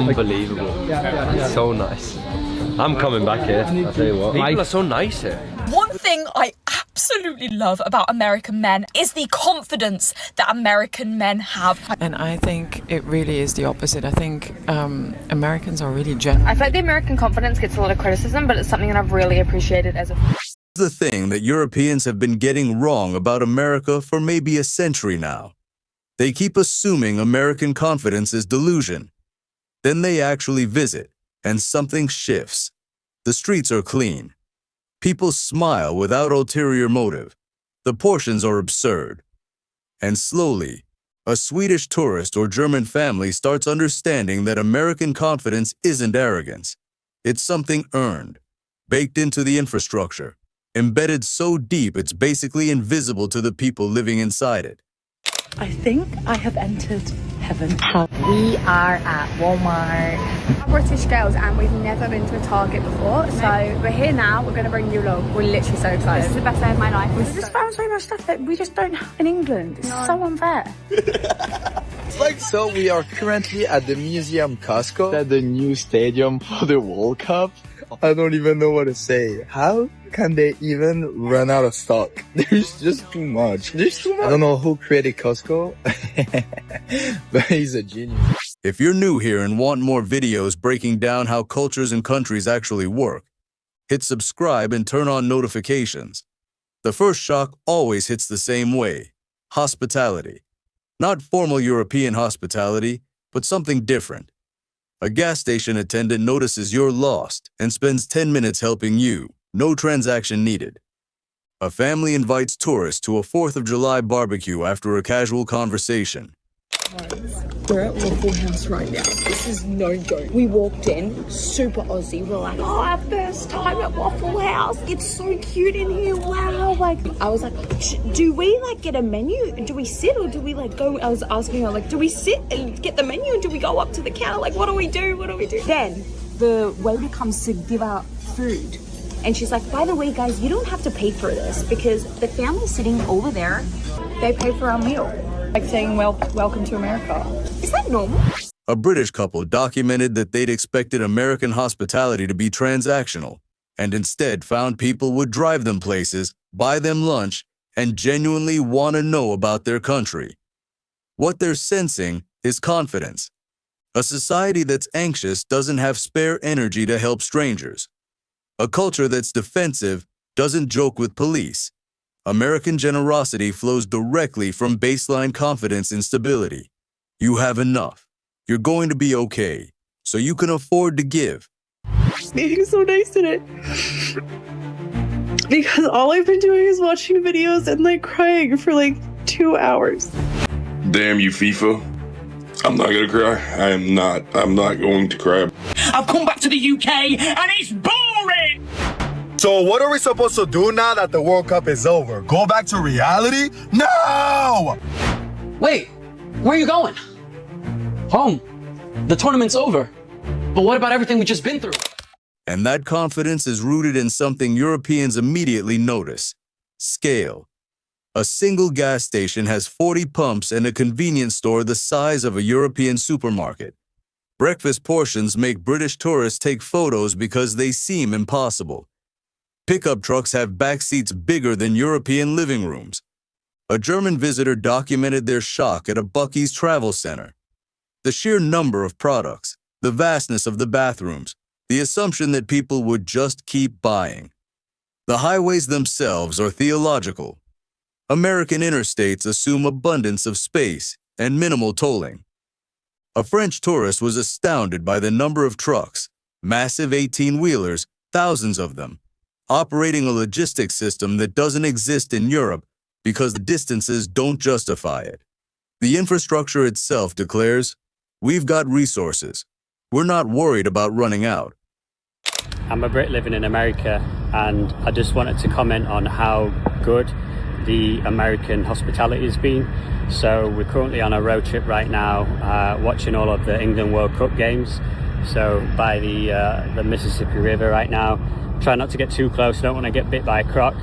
Unbelievable. It's so nice. I'm coming back here, I'll tell you what. People are so nice here. One thing I absolutely love about American men is the confidence that American men have. And I think it really is the opposite. I think Americans are really genuine. I feel like the American confidence gets a lot of criticism, but it's something that I've really appreciated as a... The thing that Europeans have been getting wrong about America for maybe a century now. They keep assuming American confidence is delusion. Then they actually visit, and something shifts. The streets are clean. People smile without ulterior motive. The portions are absurd. And slowly, a Swedish tourist or German family starts understanding that American confidence isn't arrogance. It's something earned, baked into the infrastructure, embedded so deep it's basically invisible to the people living inside it. I think I have entered heaven. We are at Walmart. We're British girls and we've never been to a Target before, so we're here now. We're going to bring you along. We're literally so excited. This is the best day of my life. This is found so much stuff that we just don't have in England. It's so unfair. So we are currently at the Museum Costco, at the new stadium for the World Cup. I don't even know what to say. How can they even run out of stock? There's just too much. I don't know who created Costco, but he's a genius. If you're new here and want more videos breaking down how cultures and countries actually work, hit subscribe and turn on notifications. The first shock always hits the same way: hospitality. Not formal European hospitality, but something different. A gas station attendant notices you're lost and spends 10 minutes helping you, no transaction needed. A family invites tourists to a 4th of July barbecue after a casual conversation. We're at Waffle House right now. This is no joke. We walked in, super Aussie. We're like, oh, our first time at Waffle House. It's so cute in here. Wow. Like, I was like, do we like get a menu? Do we sit or do we like go? I was asking her, like, do we sit and get the menu or do we go up to the counter? Like, what do we do? What do we do? Then the waiter comes to give out food. And she's like, by the way, guys, you don't have to pay for this because the family sitting over there, they pay for our meal. Like saying, welcome to America. Is that normal? A British couple documented that they'd expected American hospitality to be transactional, and instead found people would drive them places, buy them lunch, and genuinely want to know about their country. What they're sensing is confidence. A society that's anxious doesn't have spare energy to help strangers. A culture that's defensive doesn't joke with police. American generosity flows directly from baseline confidence and stability. You have enough. You're going to be okay, so you can afford to give. Being so nice today. Because all I've been doing is watching videos and like crying for like 2 hours. Damn you, FIFA. I'm not gonna cry. I'm not going to cry. I've come back to the UK and it's boring! So what are we supposed to do now that the World Cup is over? Go back to reality? No! Wait, where are you going? Home. The tournament's over. But what about everything we've just been through? And that confidence is rooted in something Europeans immediately notice: scale. A single gas station has 40 pumps and a convenience store the size of a European supermarket. Breakfast portions make British tourists take photos because they seem impossible. Pickup trucks have back seats bigger than European living rooms. A German visitor documented their shock at a Buc-ee's travel center. The sheer number of products, the vastness of the bathrooms, the assumption that people would just keep buying. The highways themselves are theological. American interstates assume abundance of space and minimal tolling. A French tourist was astounded by the number of trucks, massive 18-wheelers, thousands of them, operating a logistics system that doesn't exist in Europe because the distances don't justify it. The infrastructure itself declares, we've got resources. We're not worried about running out. I'm a Brit living in America, and I just wanted to comment on how good the American hospitality has been. So we're currently on a road trip right now, watching all of the England World Cup games. So by the Mississippi River right now. Try not to get too close, don't want to get bit by a croc.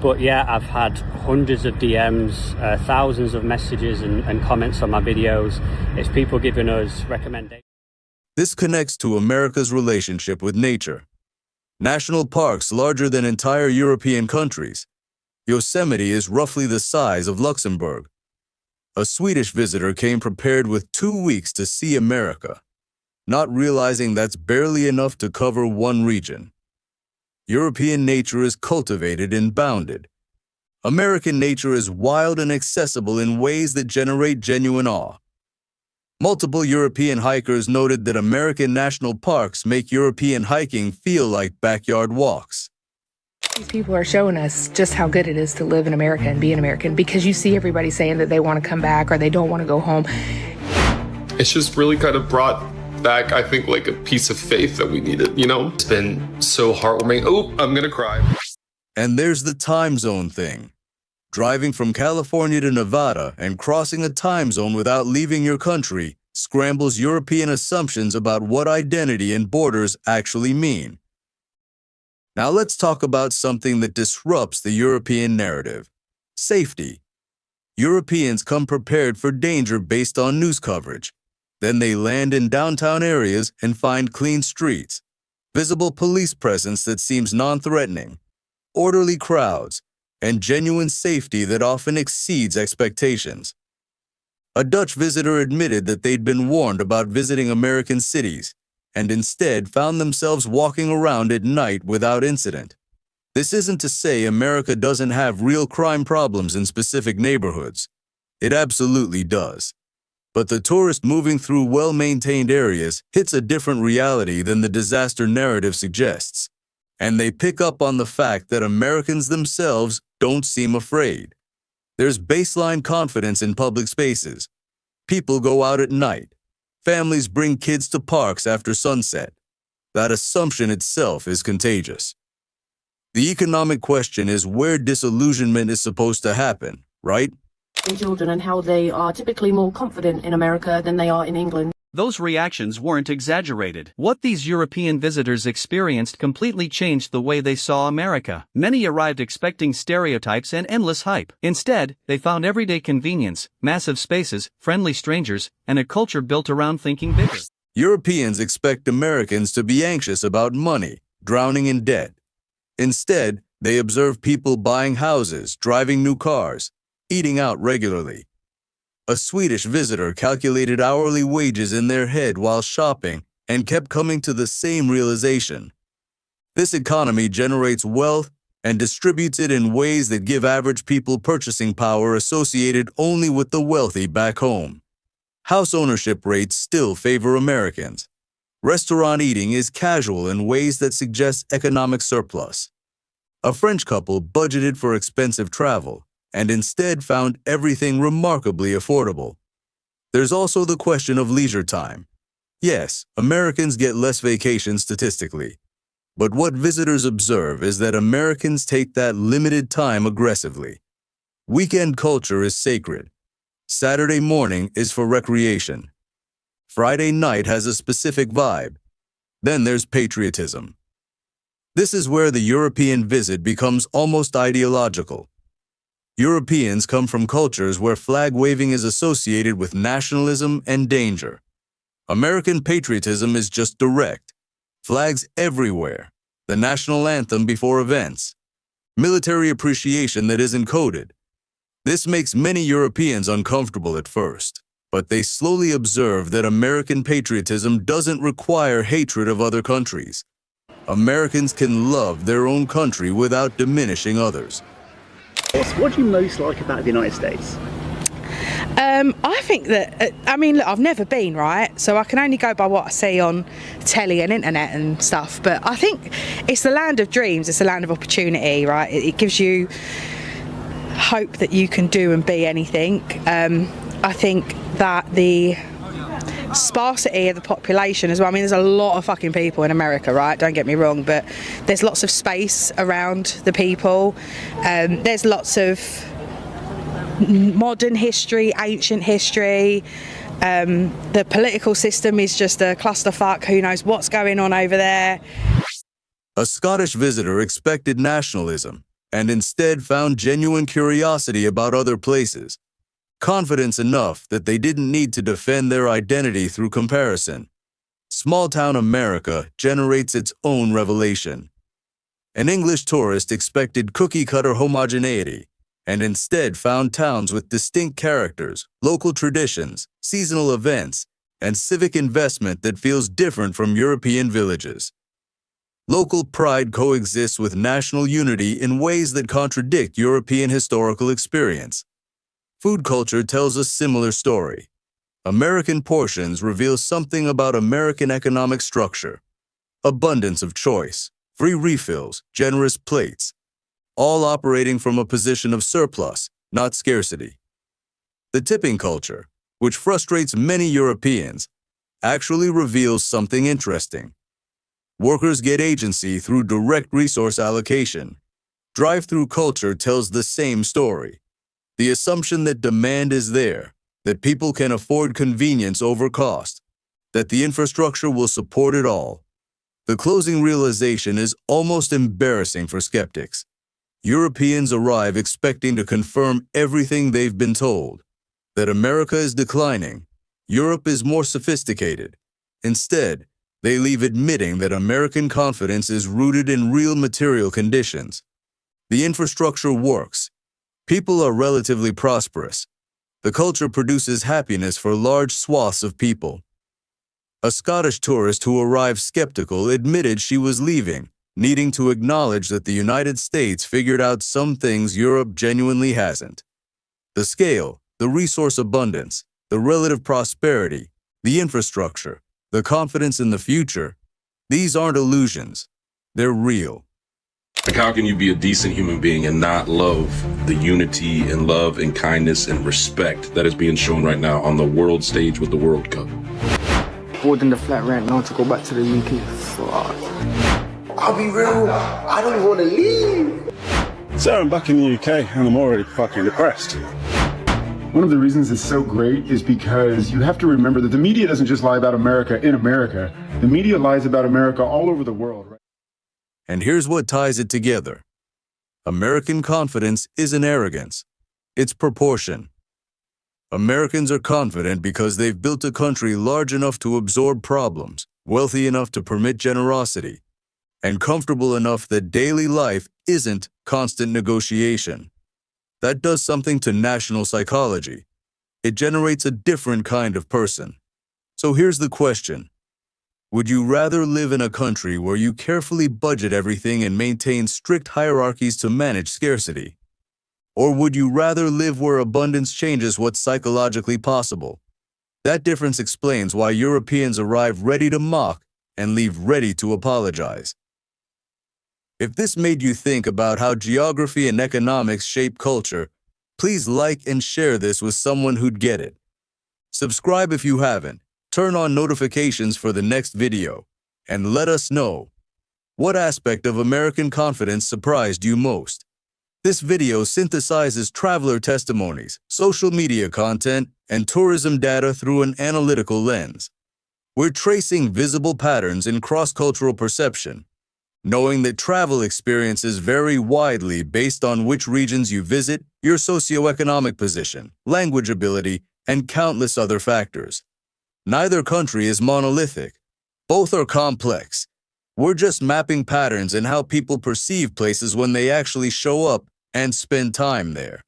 But yeah, I've had hundreds of DMs, thousands of messages and comments on my videos. It's people giving us recommendations. This connects to America's relationship with nature. National parks larger than entire European countries. Yosemite is roughly the size of Luxembourg. A Swedish visitor came prepared with 2 weeks to see America, not realizing that's barely enough to cover one region. European nature is cultivated and bounded. American nature is wild and accessible in ways that generate genuine awe. Multiple European hikers noted that American national parks make European hiking feel like backyard walks. These people are showing us just how good it is to live in America and be an American, because you see everybody saying that they want to come back or they don't want to go home. It's just really kind of brought back, I think, like a piece of faith that we needed, you know? It's been so heartwarming. Oh, I'm gonna cry. And there's the time zone thing. Driving from California to Nevada and crossing a time zone without leaving your country scrambles European assumptions about what identity and borders actually mean. Now let's talk about something that disrupts the European narrative: safety. Europeans come prepared for danger based on news coverage. Then they land in downtown areas and find clean streets, visible police presence that seems non-threatening, orderly crowds, and genuine safety that often exceeds expectations. A Dutch visitor admitted that they'd been warned about visiting American cities and instead found themselves walking around at night without incident. This isn't to say America doesn't have real crime problems in specific neighborhoods. It absolutely does. But the tourist moving through well-maintained areas hits a different reality than the disaster narrative suggests, and they pick up on the fact that Americans themselves don't seem afraid. There's baseline confidence in public spaces. People go out at night. Families bring kids to parks after sunset. That assumption itself is contagious. The economic question is where disillusionment is supposed to happen, right? Children and how they are typically more confident in America than they are in England. Those reactions weren't exaggerated. What these European visitors experienced completely changed the way they saw America. Many arrived expecting stereotypes and endless hype. Instead, they found everyday convenience, massive spaces, friendly strangers, and a culture built around thinking bigger. Europeans expect Americans to be anxious about money, drowning in debt. Instead, they observe people buying houses, driving new cars, eating out regularly. A Swedish visitor calculated hourly wages in their head while shopping and kept coming to the same realization. This economy generates wealth and distributes it in ways that give average people purchasing power associated only with the wealthy back home. House ownership rates still favor Americans. Restaurant eating is casual in ways that suggest economic surplus. A French couple budgeted for expensive travel and instead found everything remarkably affordable. There's also the question of leisure time. Yes, Americans get less vacation statistically, but what visitors observe is that Americans take that limited time aggressively. Weekend culture is sacred. Saturday morning is for recreation. Friday night has a specific vibe. Then there's patriotism. This is where the European visit becomes almost ideological. Europeans come from cultures where flag waving is associated with nationalism and danger. American patriotism is just direct. Flags everywhere. The national anthem before events. Military appreciation that isn't coded. This makes many Europeans uncomfortable at first, but they slowly observe that American patriotism doesn't require hatred of other countries. Americans can love their own country without diminishing others. What do you most like about the United States? I think that, look, I've never been, right? So I can only go by what I see on telly and internet and stuff. But I think it's the land of dreams. It's the land of opportunity, right? It gives you hope that you can do and be anything. I think that the sparsity of the population as well. I mean, there's a lot of fucking people in America, right? Don't get me wrong, but there's lots of space around the people. There's lots of modern history, ancient history. The political system is just a clusterfuck. Who knows what's going on over there? A Scottish visitor expected nationalism and instead found genuine curiosity about other places, confidence enough that they didn't need to defend their identity through comparison. Small-town America generates its own revelation. An English tourist expected cookie-cutter homogeneity, and instead found towns with distinct characters, local traditions, seasonal events, and civic investment that feels different from European villages. Local pride coexists with national unity in ways that contradict European historical experience. Food culture tells a similar story. American portions reveal something about American economic structure. Abundance of choice, free refills, generous plates, all operating from a position of surplus, not scarcity. The tipping culture, which frustrates many Europeans, actually reveals something interesting. Workers get agency through direct resource allocation. Drive-through culture tells the same story. The assumption that demand is there, that people can afford convenience over cost, that the infrastructure will support it all. The closing realization is almost embarrassing for skeptics. Europeans arrive expecting to confirm everything they've been told, that America is declining, Europe is more sophisticated. Instead, they leave admitting that American confidence is rooted in real material conditions. The infrastructure works. People are relatively prosperous. The culture produces happiness for large swaths of people. A Scottish tourist who arrived skeptical admitted she was leaving, needing to acknowledge that the United States figured out some things Europe genuinely hasn't. The scale, the resource abundance, the relative prosperity, the infrastructure, the confidence in the future, these aren't illusions. They're real. Like, how can you be a decent human being and not love the unity and love and kindness and respect that is being shown right now on the world stage with the World Cup? Holding the flat rent now to go back to the UK. Fuck. I'll be real, I don't want to leave. So I'm back in the UK and I'm already fucking depressed. One of the reasons it's so great is because you have to remember that the media doesn't just lie about America in America. The media lies about America all over the world. Right? And here's what ties it together. American confidence isn't arrogance. It's proportion. Americans are confident because they've built a country large enough to absorb problems, wealthy enough to permit generosity, and comfortable enough that daily life isn't constant negotiation. That does something to national psychology. It generates a different kind of person. So here's the question. Would you rather live in a country where you carefully budget everything and maintain strict hierarchies to manage scarcity? Or would you rather live where abundance changes what's psychologically possible? That difference explains why Europeans arrive ready to mock and leave ready to apologize. If this made you think about how geography and economics shape culture, please like and share this with someone who'd get it. Subscribe if you haven't, turn on notifications for the next video, and let us know, what aspect of American confidence surprised you most? This video synthesizes traveler testimonies, social media content, and tourism data through an analytical lens. We're tracing visible patterns in cross-cultural perception, knowing that travel experiences vary widely based on which regions you visit, your socioeconomic position, language ability, and countless other factors. Neither country is monolithic. Both are complex. We're just mapping patterns in how people perceive places when they actually show up and spend time there.